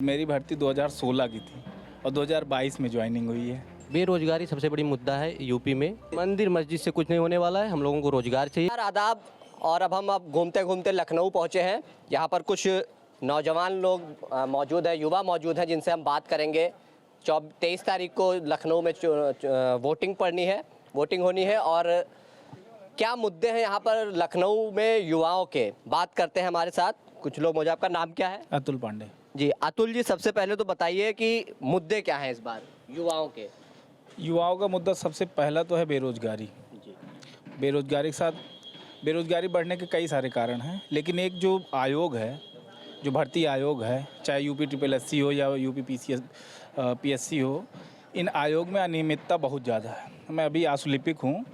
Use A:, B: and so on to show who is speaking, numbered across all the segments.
A: मेरी भर्ती 2016 की थी और 2022 में ज्वाइनिंग हुई है।
B: बेरोजगारी सबसे बड़ी मुद्दा है यूपी में। मंदिर मस्जिद से कुछ नहीं होने वाला है, हम लोगों को रोजगार चाहिए।
C: आदाब। और अब हम घूमते घूमते लखनऊ पहुंचे हैं। यहाँ पर कुछ नौजवान लोग मौजूद हैं, युवा मौजूद हैं, जिनसे हम बात करेंगे। 23 तारीख को लखनऊ में वोटिंग पड़नी है, वोटिंग होनी है और क्या मुद्दे हैं यहाँ पर लखनऊ में युवाओं के, बात करते हैं। हमारे साथ कुछ लोग मौजूद। आपका नाम क्या है?
A: अतुल पांडे।
C: जी अतुल जी, सबसे पहले तो बताइए कि मुद्दे क्या हैं इस बार युवाओं के?
A: युवाओं का मुद्दा सबसे पहला तो है बेरोजगारी।
C: जी।
A: बेरोजगारी के साथ बेरोजगारी बढ़ने के कई सारे कारण हैं, लेकिन एक जो आयोग है, जो भर्ती आयोग है, चाहे यूपी SSS हो या यूपी PSC हो, इन आयोग में अनियमितता बहुत ज़्यादा है। मैं अभी आशुलिपिक हूँ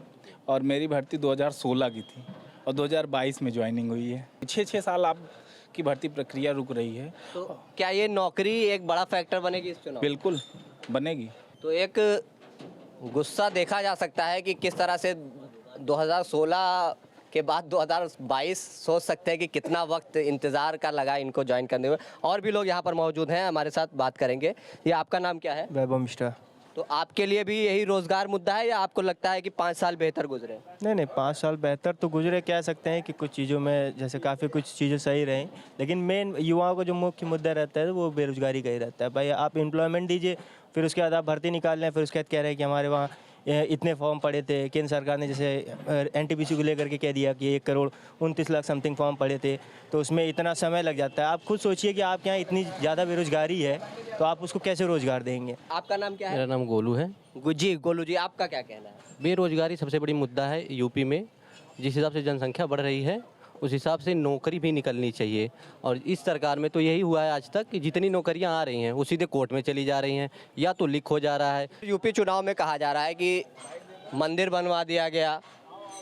A: और मेरी भर्ती 2016 की थी और 2022 में ज्वाइनिंग हुई है। 6 साल आपकी भर्ती प्रक्रिया रुक रही है।
C: तो क्या ये नौकरी एक बड़ा फैक्टर बनेगी इस चुनाव?
A: बिल्कुल बनेगी।
C: तो एक गुस्सा देखा जा सकता है कि किस तरह से 2016 के बाद 2022 सोच सकते हैं कि कितना वक्त इंतज़ार का लगा इनको ज्वाइन करने में। और भी लोग यहाँ पर मौजूद हैं, हमारे साथ बात करेंगे। ये आपका नाम क्या है?
D: वैभव मिश्रा।
C: तो आपके लिए भी यही रोज़गार मुद्दा है या आपको लगता है कि 5 साल बेहतर गुजरे?
D: नहीं 5 साल बेहतर तो गुजरे, कह सकते हैं कि कुछ चीज़ों में जैसे काफ़ी कुछ चीज़ें सही रहीं, लेकिन मेन युवाओं का जो मुख्य मुद्दा रहता है वो बेरोजगारी का ही रहता है। भाई आप एम्प्लॉयमेंट दीजिए, फिर उसके बाद आप भर्ती निकाल लें, फिर उसके बाद कह रहे हैं कि हमारे वहाँ इतने फॉर्म पड़े थे। केंद्र सरकार ने जैसे NTPC को लेकर के कह दिया कि 1,29 लाख समथिंग फॉर्म पड़े थे, तो उसमें इतना समय लग जाता है। आप खुद सोचिए कि आपके यहाँ इतनी ज़्यादा बेरोजगारी है तो आप उसको कैसे रोज़गार देंगे?
C: आपका नाम क्या है?
B: मेरा नाम गोलू है।
C: जी गोलू जी, आपका क्या कहना है?
B: बेरोजगारी सबसे बड़ी मुद्दा है यूपी में। जिस हिसाब से जनसंख्या बढ़ रही है उस हिसाब से नौकरी भी निकलनी चाहिए, और इस सरकार में तो यही हुआ है आज तक कि जितनी नौकरियां आ रही हैं वो सीधे कोर्ट में चली जा रही हैं या तो लीक हो जा रहा है।
C: यूपी चुनाव में कहा जा रहा है कि मंदिर बनवा दिया गया,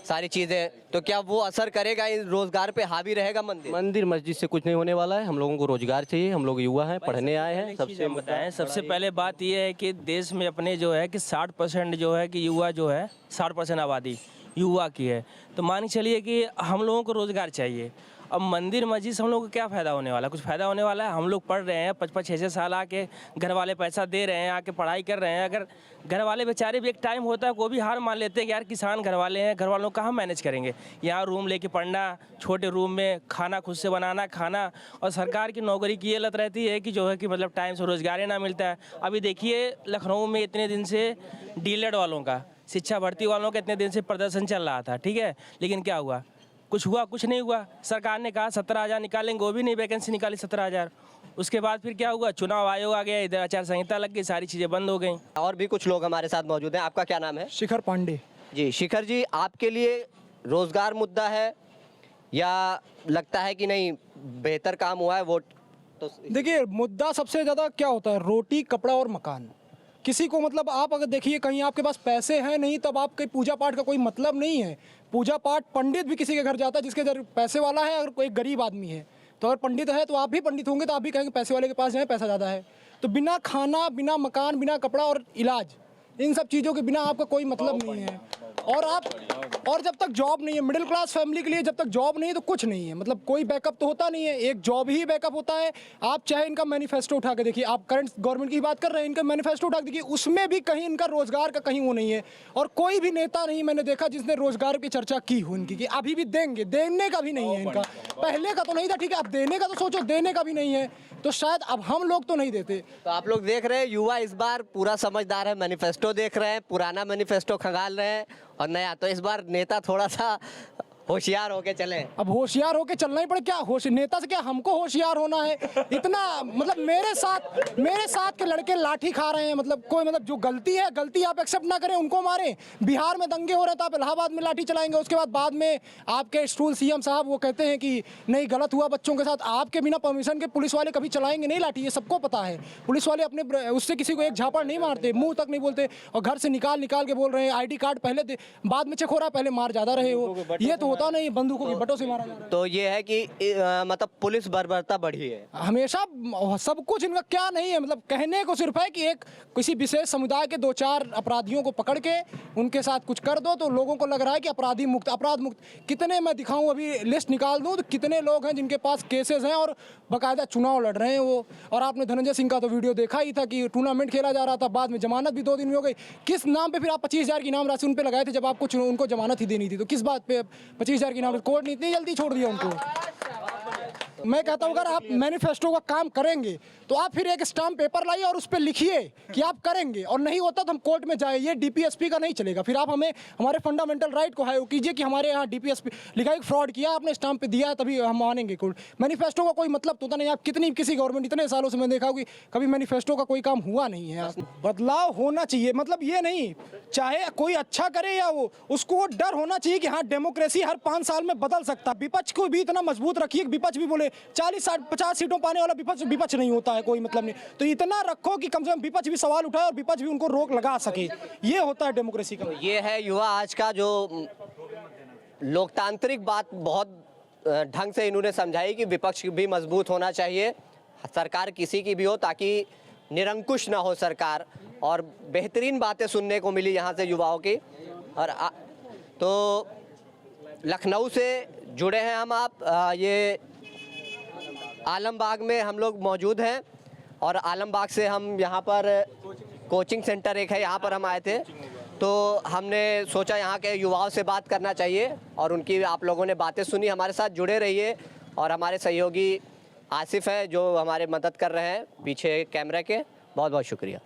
C: सारी चीज़ें, तो क्या वो असर करेगा, इन रोजगार पे हावी रहेगा मंदिर?
B: मंदिर मस्जिद से कुछ नहीं होने वाला है, हम लोगों को रोजगार चाहिए। हम लोग युवा हैं, पढ़ने आए हैं।
E: सबसे पहले बात यह है कि देश में अपने जो है कि 60% जो है कि युवा जो है 60% आबादी युवा की है। तो मान के चलिए कि हम लोगों को रोज़गार चाहिए। अब मंदिर मस्जिद से हम लोगों को क्या फ़ायदा होने वाला है? कुछ फ़ायदा होने वाला है? हम लोग पढ़ रहे हैं, 5-6 साल आके घर वाले पैसा दे रहे हैं, आके पढ़ाई कर रहे हैं। अगर घर वाले बेचारे भी एक टाइम होता है वो भी हार मान लेते हैं कि यार किसान घर वाले हैं, घर वालों को कहाँ मैनेज करेंगे, यहाँ रूम लेके पढ़ना, छोटे रूम में खाना खुद से बनाना खाना। और सरकार की नौकरी की ये लत रहती है कि जो है कि मतलब टाइम से रोज़गार ही ना मिलता है। अभी देखिए लखनऊ में इतने दिन से डीलेड वालों का, शिक्षा भर्ती वालों का इतने दिन से प्रदर्शन चल रहा था, ठीक है, लेकिन क्या हुआ? कुछ हुआ? कुछ नहीं हुआ। सरकार ने कहा 17,000 निकालेंगे, वो भी नहीं, वैकेंसी निकाली 17,000। उसके बाद फिर क्या हुआ? चुनाव आयोग आ गया, इधर आचार संहिता लग गई, सारी चीज़ें बंद हो गई।
C: और भी कुछ लोग हमारे साथ मौजूद हैं। आपका क्या नाम है?
F: शिखर पांडे।
C: जी शिखर जी, आपके लिए रोज़गार मुद्दा है या लगता है कि नहीं बेहतर काम हुआ है वोट? तो
F: देखिए, मुद्दा सबसे ज़्यादा क्या होता है, रोटी कपड़ा और मकान। किसी को मतलब आप अगर देखिए कहीं आपके पास पैसे हैं नहीं, तब आपके पूजा पाठ का कोई मतलब नहीं है। पूजा पाठ पंडित भी किसी के घर जाता है जिसके घर पैसे वाला है, अगर कोई गरीब आदमी है तो अगर पंडित है तो आप भी पंडित होंगे तो आप भी कहेंगे पैसे वाले के पास जाएं, पैसा ज़्यादा है। तो बिना खाना, बिना मकान, बिना कपड़ा और इलाज, इन सब चीज़ों के बिना आपका कोई मतलब नहीं है। और जब तक जॉब नहीं है, मिडिल क्लास फैमिली के लिए जब तक जॉब नहीं है तो कुछ नहीं है, मतलब कोई बैकअप तो होता नहीं है, एक जॉब ही बैकअप होता है। आप चाहे इनका मैनिफेस्टो उठा के देखिए, आप करंट गवर्नमेंट की बात कर रहे हैं, इनका मैनिफेस्टो उठा के देखिए, उसमें भी कहीं इनका रोजगार का कहीं वो नहीं है। और कोई भी नेता नहीं मैंने देखा जिसने रोजगार की चर्चा की हो इनकी कि अभी भी देंगे, देने का भी नहीं है इनका। पहले का तो नहीं था, ठीक है, अब देने का तो सोचो, देने का भी नहीं है, तो शायद अब हम लोग तो नहीं देते।
C: तो आप लोग देख रहे हैं युवा इस बार पूरा समझदार है, मैनिफेस्टो देख रहे हैं, पुराना मैनिफेस्टो खंगाल रहे हैं और नया। तो इस बार नेता थोड़ा सा होशियार होके चले।
F: अब होशियार होके चलना ही पड़े। क्या नेता से क्या हमको होशियार होना है? इतना मतलब मेरे साथ के लड़के लाठी खा रहे हैं, मतलब कोई मतलब जो गलती आप एक्सेप्ट ना करें उनको मारें। बिहार में दंगे हो रहे तो आप इलाहाबाद में लाठी चलाएंगे, उसके बाद में आपके स्टूल CM साहब वो कहते हैं कि नहीं गलत हुआ बच्चों के साथ, आपके बिना परमिशन के पुलिस वाले कभी चलाएंगे नहीं लाठी, ये सबको पता है। पुलिस वाले अपने उससे किसी को एक झापड़ नहीं मारते, मुंह तक नहीं बोलते, और घर से निकाल के बोल रहे हैं ID कार्ड पहले बाद में चेक हो रहा है, पहले मार ज़्यादा रहे हो। ये तो होता नहीं, बंदूकों की बटों से मारा जा रहा है।
C: तो ये है कि मतलब पुलिस बर्बरता बढ़ी है।
F: हमेशा सब कुछ इनका क्या नहीं है, मतलब कहने को सिर्फ है कि एक किसी विशेष समुदाय के 2-4 अपराधियों को पकड़ के उनके साथ कुछ कर दो तो लोगों को लग रहा है कि अपराध मुक्त। कितने मैं दिखाऊं, अभी लिस्ट निकाल दूं तो कितने लोग हैं जिनके पास केसेस हैं और बाकायदा चुनाव लड़ रहे हैं वो। और आपने धनंजय सिंह का तो वीडियो देखा ही था कि टूर्नामेंट खेला जा रहा था, बाद में जमानत भी 2 दिन में हो गई। किस नाम पे फिर आप 25,000 की इनाम राशि उन पे लगाए थे जब आपको उनको जमानत ही देनी थी? तो किस बात पे 25,000 की इनाम? कोर्ट ने इतनी जल्दी छोड़ दिया उनको। मैं कहता हूँ अगर आप मैनिफेस्टो का काम करेंगे तो आप फिर एक स्टाम्प पेपर लाइए और उस पर लिखिए कि आप करेंगे, और नहीं होता तो हम कोर्ट में जाए। ये डीपीएसपी का नहीं चलेगा। फिर आप हमें हमारे फंडामेंटल राइट को हाईलाइट कीजिए कि हमारे यहाँ डीपीएसपी लिखा है, फ्रॉड किया आपने, स्टाम्प पे दिया है, तभी हम मानेंगे। कोर्ट मैनिफेस्टो का कोई मतलब तो होता नहीं। आप किसी गवर्नमेंट इतने सालों से मैं देखा होगी कभी मैनिफेस्टो का कोई काम हुआ नहीं है। बदलाव होना चाहिए, मतलब ये नहीं चाहे कोई अच्छा करे या उसको वो डर होना चाहिए कि हाँ डेमोक्रेसी हर 5 साल में बदल सकता है। विपक्ष को भी इतना मजबूत रखिए कि विपक्ष भी बोले 40-50 सीटों पाने वाला विपक्ष नहीं होता है, कोई मतलब नहीं। तो इतना रखो कि कम से कम विपक्ष भी सवाल उठाए और विपक्ष भी उनको रोक लगा सके। ये होता है डेमोक्रेसी का।
C: ये है युवा आज का जो लोकतांत्रिक बात बहुत ढंग से इन्होंने समझाई कि विपक्ष भी मजबूत होना चाहिए, सरकार किसी की भी हो, ताकि निरंकुश ना हो सरकार। और बेहतरीन बातें सुनने को मिली यहाँ से युवाओं की। और तो लखनऊ से जुड़े हैं हम आप। ये आलमबाग में हम लोग मौजूद हैं और आलमबाग से हम यहाँ पर कोचिंग सेंटर एक है, यहाँ पर हम आए थे। तो हमने सोचा यहाँ के युवाओं से बात करना चाहिए और उनकी आप लोगों ने बातें सुनी। हमारे साथ जुड़े रहिए। और हमारे सहयोगी आसिफ है जो हमारे मदद कर रहे हैं पीछे कैमरे के। बहुत बहुत शुक्रिया।